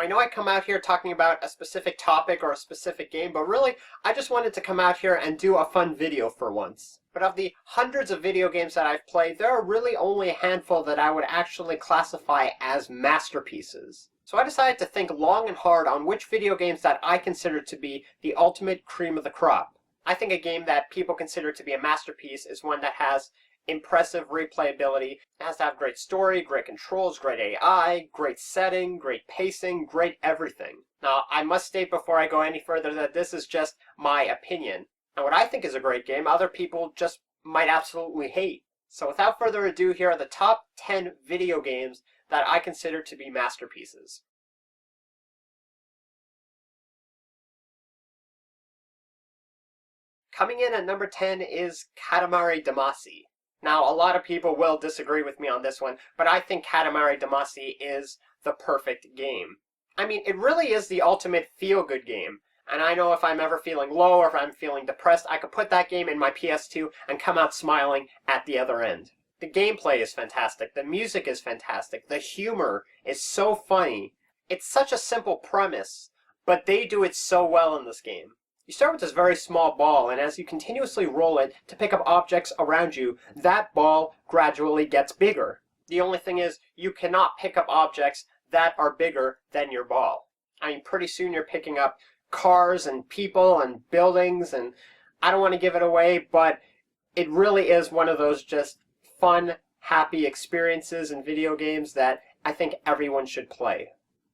I know I come out here talking about a specific topic or a specific game, but really, I just wanted to come out here and do a fun video for once. But of the hundreds of video games that I've played, there are really only a handful that I would actually classify as masterpieces. So I decided to think long and hard on which video games that I consider to be the ultimate cream of the crop. I think a game that people consider to be a masterpiece is one that has impressive replayability. It has to have great story, great controls, great AI, great setting, great pacing, great everything. Now, I must state before I go any further that this is just my opinion. And what I think is a great game, other people just might absolutely hate. So without further ado, here are the top 10 video games that I consider to be masterpieces. Coming in at number 10 is Katamari Damacy. Now, a lot of people will disagree with me on this one, but I think Katamari Damacy is the perfect game. I mean, it really is the ultimate feel-good game. And I know if I'm ever feeling low or if I'm feeling depressed, I could put that game in my PS2 and come out smiling at the other end. The gameplay is fantastic. The music is fantastic. The humor is so funny. It's such a simple premise, but they do it so well in this game. You start with this very small ball, and as you continuously roll it to pick up objects around you, that ball gradually gets bigger. The only thing is, you cannot pick up objects that are bigger than your ball. I mean, pretty soon you're picking up cars and people and buildings, and I don't want to give it away, but it really is one of those just fun, happy experiences in video games that I think everyone should play.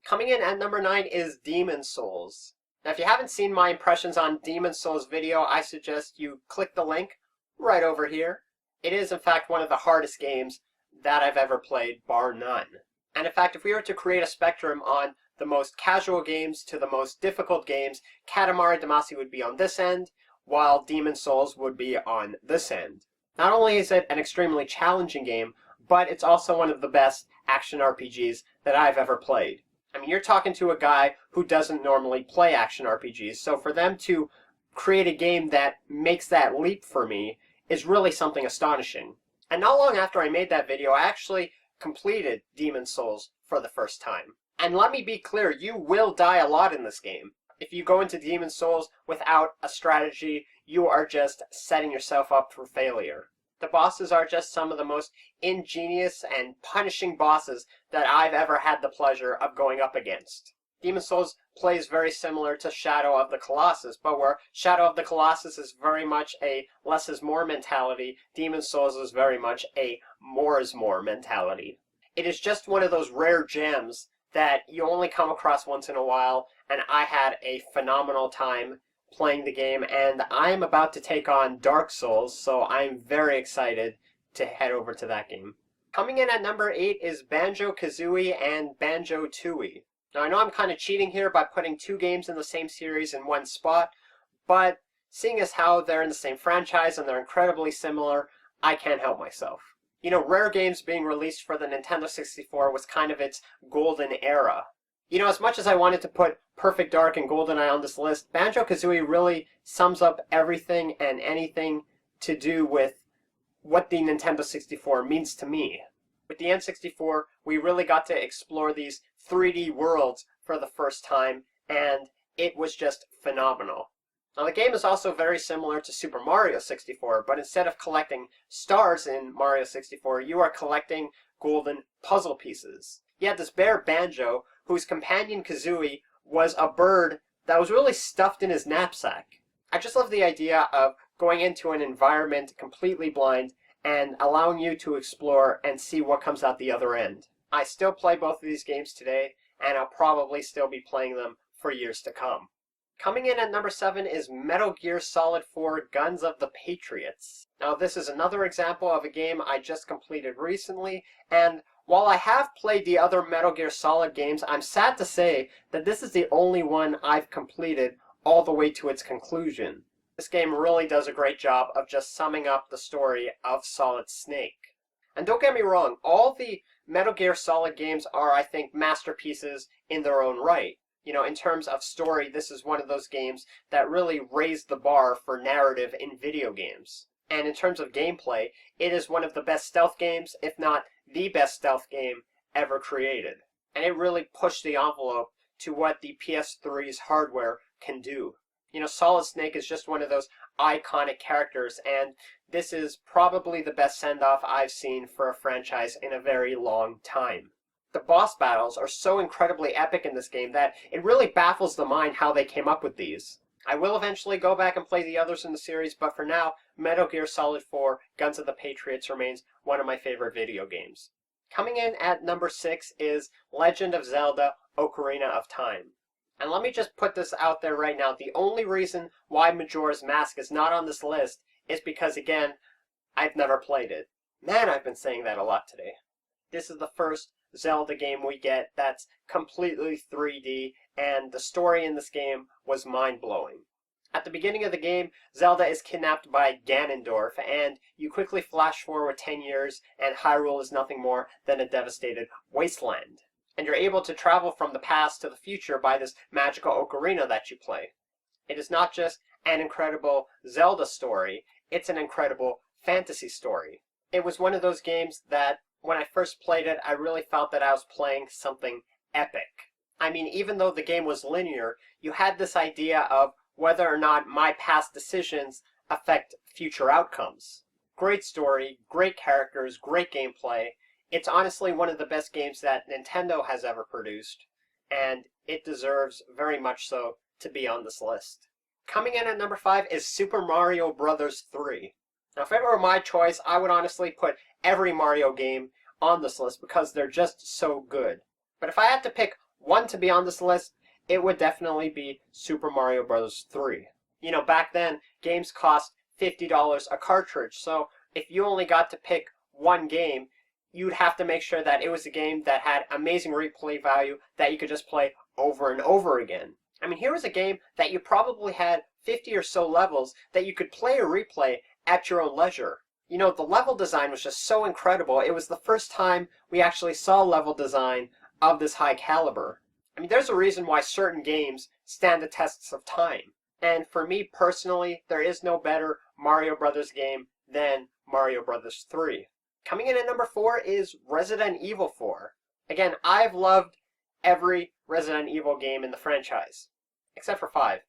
Coming in at number 9 is Demon's Souls. Now, if you haven't seen my impressions on Demon's Souls video, I suggest you click the link right over here. It is, in fact, one of the hardest games that I've ever played, bar none. And in fact, if we were to create a spectrum on the most casual games to the most difficult games, Katamari Damacy would be on this end, while Demon's Souls would be on this end. Not only is it an extremely challenging game, but it's also one of the best action RPGs that I've ever played. I mean, you're talking to a guy who doesn't normally play action RPGs, so for them to create a game that makes that leap for me is really something astonishing. And not long after I made that video, I actually completed Demon's Souls for the first time. And let me be clear, you will die a lot in this game. If you go into Demon's Souls without a strategy, you are just setting yourself up for failure. The bosses are just some of the most ingenious and punishing bosses that I've ever had the pleasure of going up against. Demon's Souls plays very similar to Shadow of the Colossus, but where Shadow of the Colossus is very much a less is more mentality, Demon's Souls is very much a more is more mentality. It is just one of those rare gems that you only come across once in a while, and I had a phenomenal time playing the game, and I'm about to take on Dark Souls, so I'm very excited to head over to that game. Coming in at number 8 is BANJO-KAZOOIE and BANJO-TOOIE. Now, I know I'm kind of cheating here by putting two games in the same series in one spot, but seeing as how they're in the same franchise and they're incredibly similar, I can't help myself. You know, Rare Games being released for the Nintendo 64 was kind of its golden era. You know, as much as I wanted to put Perfect Dark and GoldenEye on this list, BANJO-KAZOOIE really sums up everything and anything to do with what the Nintendo 64 means to me. With the N64, we really got to explore these 3D worlds for the first time, and it was just phenomenal. Now, the game is also very similar to Super Mario 64, but instead of collecting stars in Mario 64, you are collecting golden puzzle pieces. You had this bear Banjo, whose companion Kazooie was a bird that was really stuffed in his knapsack. I just love the idea of going into an environment completely blind and allowing you to explore and see what comes out the other end. I still play both of these games today, and I'll probably still be playing them for years to come. Coming in at number 7 is Metal Gear Solid 4 Guns of the Patriots. Now, this is another example of a game I just completed recently, and while I have played the other Metal Gear Solid games, I'm sad to say that this is the only one I've completed all the way to its conclusion. This game really does a great job of just summing up the story of Solid Snake. And don't get me wrong, all the Metal Gear Solid games are, I think, masterpieces in their own right. You know, in terms of story, this is one of those games that really raised the bar for narrative in video games. And in terms of gameplay, it is one of the best stealth games, if not the best stealth game ever created. And it really pushed the envelope to what the PS3's hardware can do. You know, Solid Snake is just one of those iconic characters, and this is probably the best send-off I've seen for a franchise in a very long time. The boss battles are so incredibly epic in this game that it really baffles the mind how they came up with these. I will eventually go back and play the others in the series, but for now, Metal Gear Solid 4 Guns of the Patriots remains one of my favorite video games. Coming in at number 6 is Legend of Zelda: Ocarina of Time. And let me just put this out there right now. The only reason why Majora's Mask is not on this list is because, again, I've never played it. Man, I've been saying that a lot today. This is the first Zelda game we get that's completely 3D, and the story in this game was mind-blowing. At the beginning of the game, Zelda is kidnapped by Ganondorf, and you quickly flash forward 10 years, and Hyrule is nothing more than a devastated wasteland. And you're able to travel from the past to the future by this magical ocarina that you play. It is not just an incredible Zelda story, it's an incredible fantasy story. It was one of those games that, when I first played it, I really felt that I was playing something epic. I mean, even though the game was linear, you had this idea of whether or not my past decisions affect future outcomes. Great story, great characters, great gameplay. It's honestly one of the best games that Nintendo has ever produced, and it deserves very much so to be on this list. Coming in at number 5 is Super Mario Bros. 3. Now, if it were my choice, I would honestly put every Mario game on this list because they're just so good. But if I had to pick one to be on this list, it would definitely be Super Mario Bros. 3. You know, back then, games cost $50 a cartridge, so if you only got to pick one game, you'd have to make sure that it was a game that had amazing replay value that you could just play over and over again. I mean, here was a game that you probably had 50 or so levels that you could play or replay at your own leisure. You know, the level design was just so incredible. It was the first time we actually saw level design of this high caliber. I mean, there's a reason why certain games stand the tests of time. And for me personally, there is no better Mario Brothers game than Mario Brothers 3. Coming in at number 4 is Resident Evil 4. Again, I've loved every Resident Evil game in the franchise, except for 5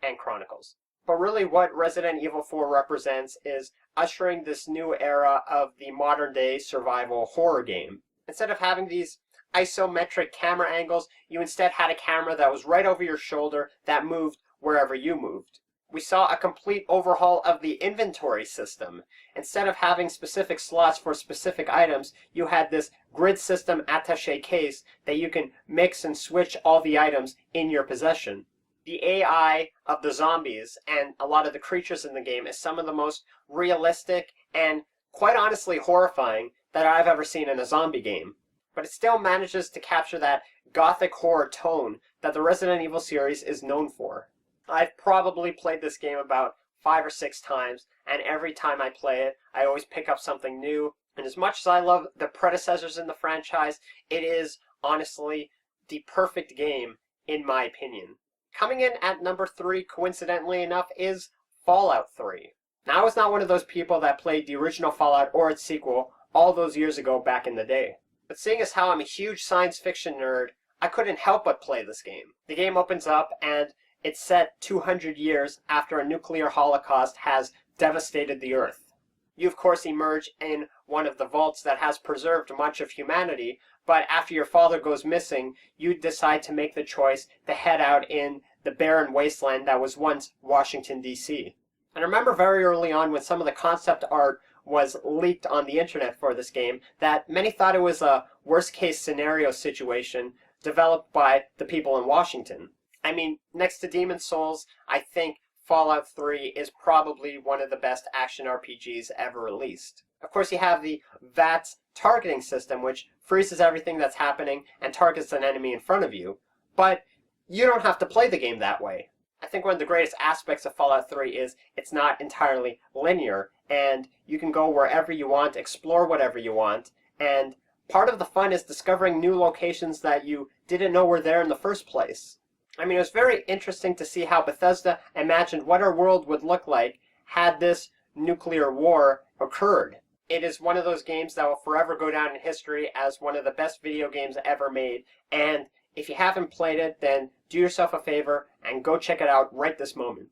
and Chronicles. But really what Resident Evil 4 represents is ushering this new era of the modern day survival horror game. Instead of having these isometric camera angles, you instead had a camera that was right over your shoulder that moved wherever you moved. We saw a complete overhaul of the inventory system. Instead of having specific slots for specific items, you had this grid system attaché case that you can mix and switch all the items in your possession. The AI of the zombies and a lot of the creatures in the game is some of the most realistic and, quite honestly, horrifying that I've ever seen in a zombie game. But it still manages to capture that gothic horror tone that the Resident Evil series is known for. I've probably played this game about 5 or 6 times, and every time I play it, I always pick up something new. And as much as I love the predecessors in the franchise, it is, honestly, the perfect game, in my opinion. Coming in at number 3, coincidentally enough, is Fallout 3. Now, I was not one of those people that played the original Fallout or its sequel all those years ago back in the day. But seeing as how I'm a huge science fiction nerd, I couldn't help but play this game. The game opens up, and it's set 200 years after a nuclear holocaust has devastated the Earth. You, of course, emerge in one of the vaults that has preserved much of humanity, but after your father goes missing, you decide to make the choice to head out in the barren wasteland that was once Washington, D.C. And I remember very early on when some of the concept art was leaked on the internet for this game that many thought it was a worst-case scenario situation developed by the people in Washington. I mean, next to Demon's Souls, I think Fallout 3 is probably one of the best action RPGs ever released. Of course, you have the VATS targeting system, which freezes everything that's happening and targets an enemy in front of you. But you don't have to play the game that way. I think one of the greatest aspects of Fallout 3 is it's not entirely linear, and you can go wherever you want, explore whatever you want, and part of the fun is discovering new locations that you didn't know were there in the first place. I mean, it was very interesting to see how Bethesda imagined what our world would look like had this nuclear war occurred. It is one of those games that will forever go down in history as one of the best video games ever made, and If you haven't played it, then do yourself a favor and go check it out right this moment.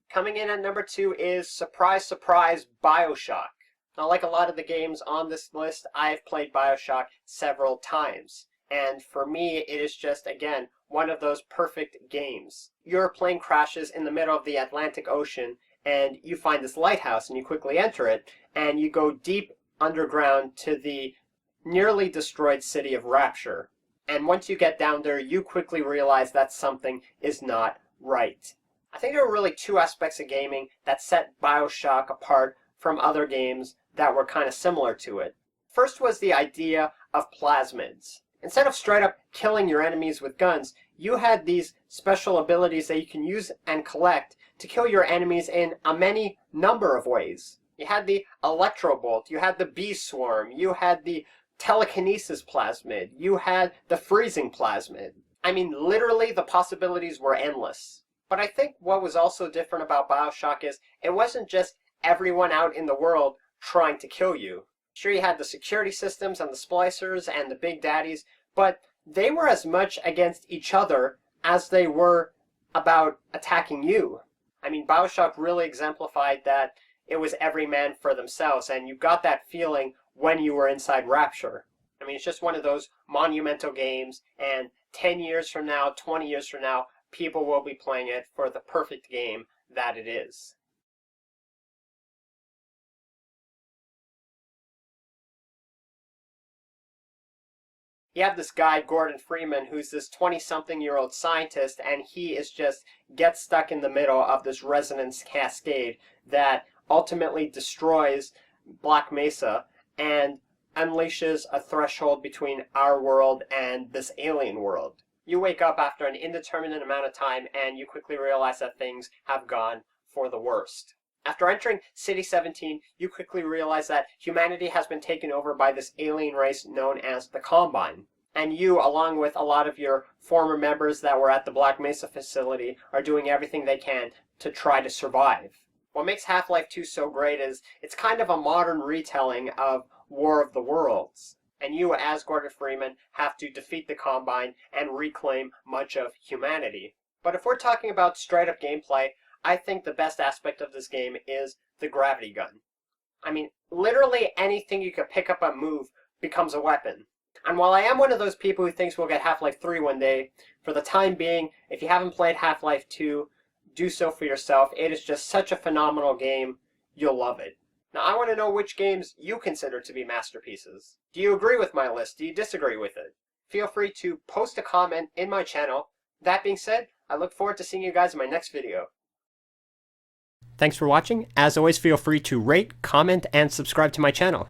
Coming in at number 2 is, surprise, surprise, BioShock. Now, like a lot of the games on this list, I've played BioShock several times. And for me, it is just, again, one of those perfect games. Your plane crashes in the middle of the Atlantic Ocean, and you find this lighthouse, and you quickly enter it, and you go deep underground to the nearly destroyed city of Rapture. And once you get down there, you quickly realize that something is not right. I think there are really two aspects of gaming that set BioShock apart from other games that were kind of similar to it. First was the idea of plasmids. Instead of straight up killing your enemies with guns, you had these special abilities that you can use and collect to kill your enemies in a many number of ways. You had the Electrobolt, you had the Bee Swarm, you had the Telekinesis Plasmid, you had the Freezing Plasmid. I mean, literally the possibilities were endless. But I think what was also different about BioShock is it wasn't just everyone out in the world trying to kill you. Sure, you had the security systems and the splicers and the big daddies, but they were as much against each other as they were about attacking you. I mean, BioShock really exemplified that it was every man for themselves, and you got that feeling when you were inside Rapture. I mean, it's just one of those monumental games, and 10 years from now, 20 years from now, people will be playing it for the perfect game that it is. You have this guy, Gordon Freeman, who's this 20-something-year-old scientist, and he is just gets stuck in the middle of this resonance cascade that ultimately destroys Black Mesa and unleashes a threshold between our world and this alien world. You wake up after an indeterminate amount of time, and you quickly realize that things have gone for the worst. After entering City 17, you quickly realize that humanity has been taken over by this alien race known as the Combine. And you, along with a lot of your former members that were at the Black Mesa facility, are doing everything they can to try to survive. What makes Half-Life 2 so great is it's kind of a modern retelling of War of the Worlds. And you, as Gordon Freeman, have to defeat the Combine and reclaim much of humanity. But if we're talking about straight-up gameplay, I think the best aspect of this game is the gravity gun. I mean, literally anything you can pick up and move becomes a weapon. And while I am one of those people who thinks we'll get Half-Life 3 one day, for the time being, if you haven't played Half-Life 2, do so for yourself. It is just such a phenomenal game. You'll love it. Now, I want to know which games you consider to be masterpieces. Do you agree with my list? Do you disagree with it? Feel free to post a comment in my channel. That being said, I look forward to seeing you guys in my next video. Thanks for watching. As always, feel free to rate, comment, and subscribe to my channel.